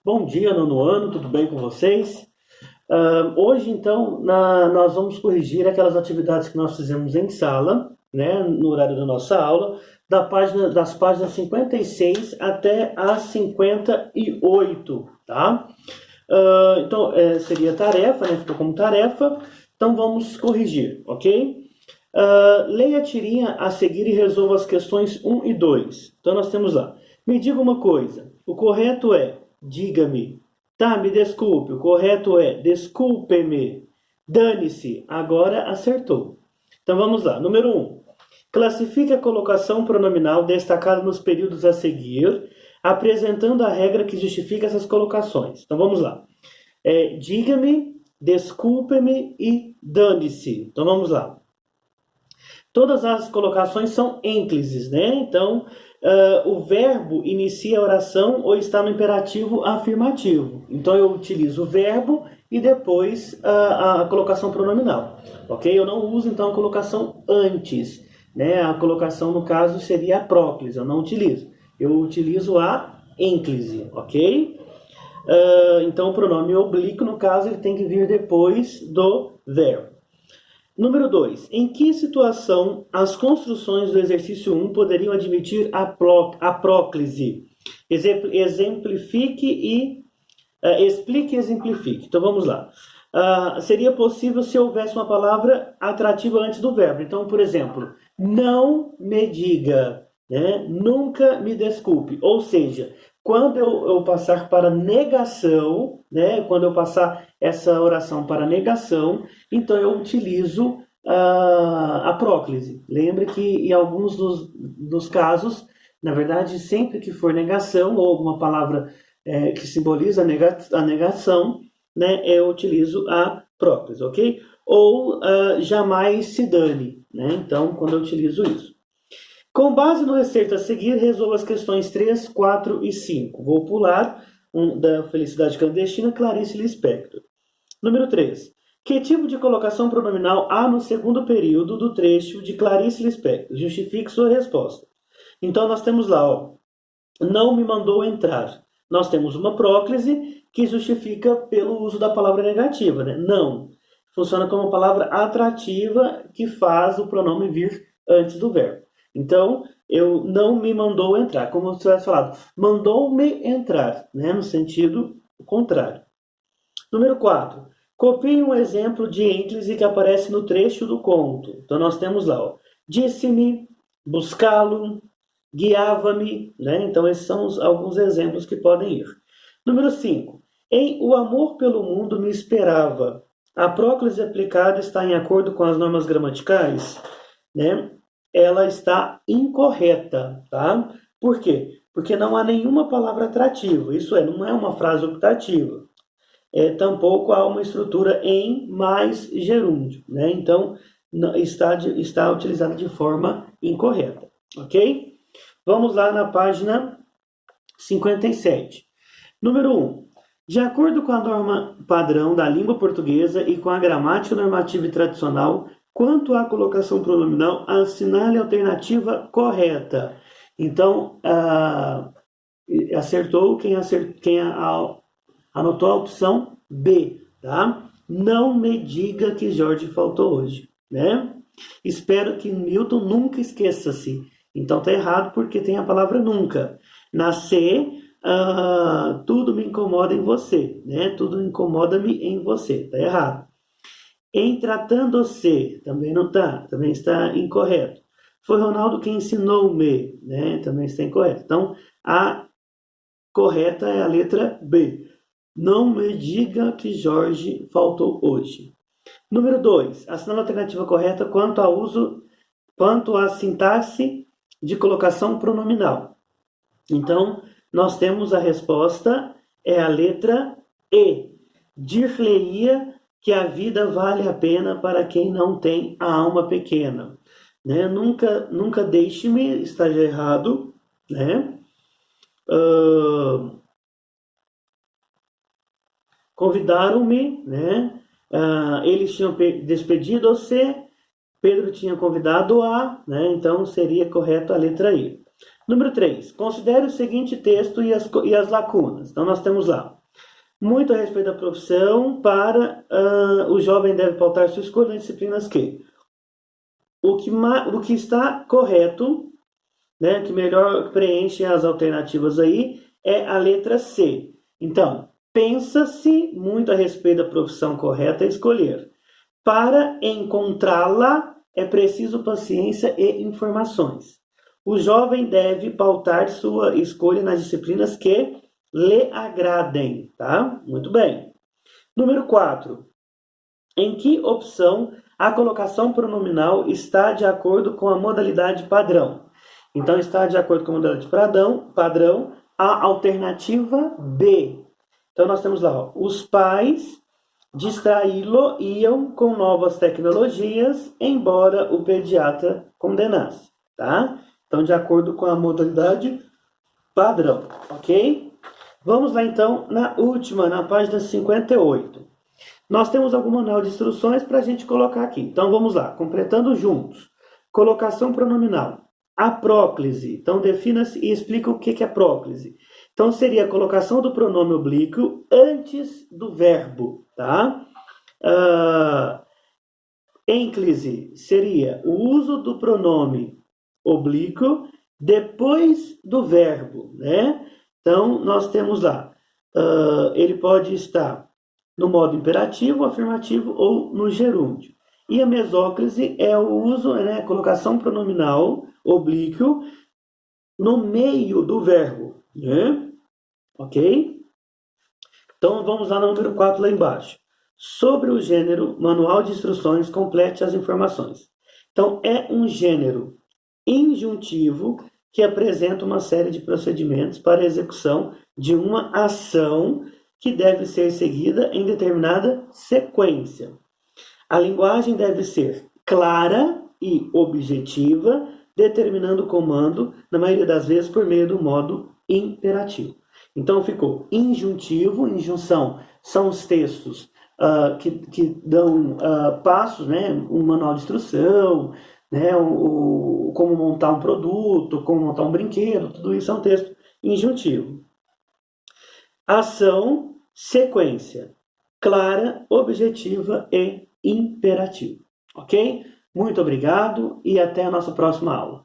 Bom dia, nono ano, tudo bem com vocês? Hoje, então, nós vamos corrigir aquelas atividades que nós fizemos em sala, né, no horário da nossa aula, das páginas 56 até as 58, tá? Então, seria tarefa, né, ficou como tarefa, então vamos corrigir, ok? Leia a tirinha a seguir e resolva as questões um e 2. Então, nós temos lá. Me diga uma coisa, o correto é diga-me. Tá, me desculpe. O correto é desculpe-me. Dane-se. Agora acertou. Então vamos lá. Número 1. Classifique a colocação pronominal destacada nos períodos a seguir, apresentando a regra que justifica essas colocações. Então vamos lá. Diga-me, desculpe-me e dane-se. Então vamos lá. Todas as colocações são ênclises, né? Então, o verbo inicia a oração ou está no imperativo afirmativo. Então, eu utilizo o verbo e depois a colocação pronominal, ok? Eu não uso, então, a colocação antes, né? A colocação, no caso, seria a próclise, eu não utilizo. Eu utilizo a ênclise, ok? Então, o pronome oblíquo, no caso, ele tem que vir depois do verbo. Número 2. Em que situação as construções do exercício 1 poderiam admitir a próclise? Exemplifique e explique e exemplifique. Então vamos lá. Seria possível se houvesse uma palavra atrativa antes do verbo. Então, por exemplo, não me diga, né? Nunca me desculpe. Ou seja, quando eu passar para negação, né? Quando eu passar essa oração para negação, então eu utilizo a próclise. Lembre que em alguns dos casos, na verdade, sempre que for negação ou alguma palavra que simboliza a negação, né, eu utilizo a próclise, ok? Ou jamais se dane, né? Então, quando eu utilizo isso. Com base no receito a seguir, resolva as questões 3, 4 e 5. Vou pular da Felicidade Clandestina, Clarice Lispector. Número 3. Que tipo de colocação pronominal há no segundo período do trecho de Clarice Lispector? Justifique sua resposta. Então, nós temos lá, ó, não me mandou entrar. Nós temos uma próclise que justifica pelo uso da palavra negativa, né? Não. Funciona como uma palavra atrativa que faz o pronome vir antes do verbo. Então, eu não me mandou entrar. Como você tivesse falado, mandou-me entrar, né? No sentido contrário. Número 4. Copie um exemplo de ênclise que aparece no trecho do conto. Então, nós temos lá, ó, disse-me, buscá-lo, guiava-me, né? Então, esses são alguns exemplos que podem ir. Número 5. Em O Amor pelo Mundo me esperava. A próclise aplicada está em acordo com as normas gramaticais, né? Ela está incorreta, tá? Por quê? Porque não há nenhuma palavra atrativa. Isso não é uma frase optativa. Tampouco há uma estrutura em mais gerúndio, né? Então, está utilizada de forma incorreta, ok? Vamos lá na página 57. Número 1. De acordo com a norma padrão da língua portuguesa e com a gramática normativa e tradicional, quanto à colocação pronominal, assinale a alternativa correta. Então, acertou quem anotou a opção B, tá? Não me diga que Jorge faltou hoje, né? Espero que Milton nunca esqueça-se. Então tá errado porque tem a palavra nunca. Na C, tudo me incomoda em você, né? Tudo incomoda-me em você. Tá errado. Em tratando-se, também não tá, também está incorreto. Foi Ronaldo quem ensinou-me, né? Também está incorreto. Então, a correta é a letra B. Não me diga que Jorge faltou hoje. Número 2. Assinale a alternativa correta quanto à sintaxe de colocação pronominal. Então, nós temos a resposta, é a letra E. Dir-lhe-ia que a vida vale a pena para quem não tem a alma pequena. Né? Nunca deixe-me, está já errado, né? Convidaram-me, né? Eles tinham despedido você, Pedro tinha convidado a, né? Então seria correto a letra I. Número 3. Considere o seguinte texto e as lacunas. Então, nós temos lá. Muito a respeito da profissão, o jovem deve pautar sua escolha em disciplinas que o que está correto, né, que melhor preenche as alternativas aí, é a letra C. Então, pensa-se muito a respeito da profissão correta a escolher. Para encontrá-la, é preciso paciência e informações. O jovem deve pautar sua escolha nas disciplinas que lhe agradem, tá? Muito bem. Número 4. Em que opção a colocação pronominal está de acordo com a modalidade padrão? Então, está de acordo com a modalidade padrão a alternativa B. Então, nós temos lá, ó, os pais distraí-lo iam com novas tecnologias, embora o pediatra condenasse, tá? Então, de acordo com a modalidade padrão, ok? Vamos lá, então, na última, na página 58. Nós temos algum manual de instruções para a gente colocar aqui. Então, vamos lá, completando juntos. Colocação pronominal. A próclise. Então, defina-se e explica o que é próclise. Então, seria a colocação do pronome oblíquo antes do verbo, tá? Ênclise seria o uso do pronome oblíquo depois do verbo, né? Então, nós temos lá, ele pode estar no modo imperativo, afirmativo ou no gerúndio. E a mesóclise é o uso, né, a colocação pronominal oblíquo no meio do verbo, né? Ok? Então, vamos lá no número 4, lá embaixo. Sobre o gênero, manual de instruções, complete as informações. Então, é um gênero injuntivo que apresenta uma série de procedimentos para a execução de uma ação que deve ser seguida em determinada sequência. A linguagem deve ser clara e objetiva, determinando o comando, na maioria das vezes, por meio do modo imperativo. Então, ficou injuntivo, injunção são os textos que dão passos, né, um manual de instrução, né, como montar um produto, como montar um brinquedo, tudo isso é um texto injuntivo. Ação, sequência, clara, objetiva e imperativo. Ok? Muito obrigado e até a nossa próxima aula.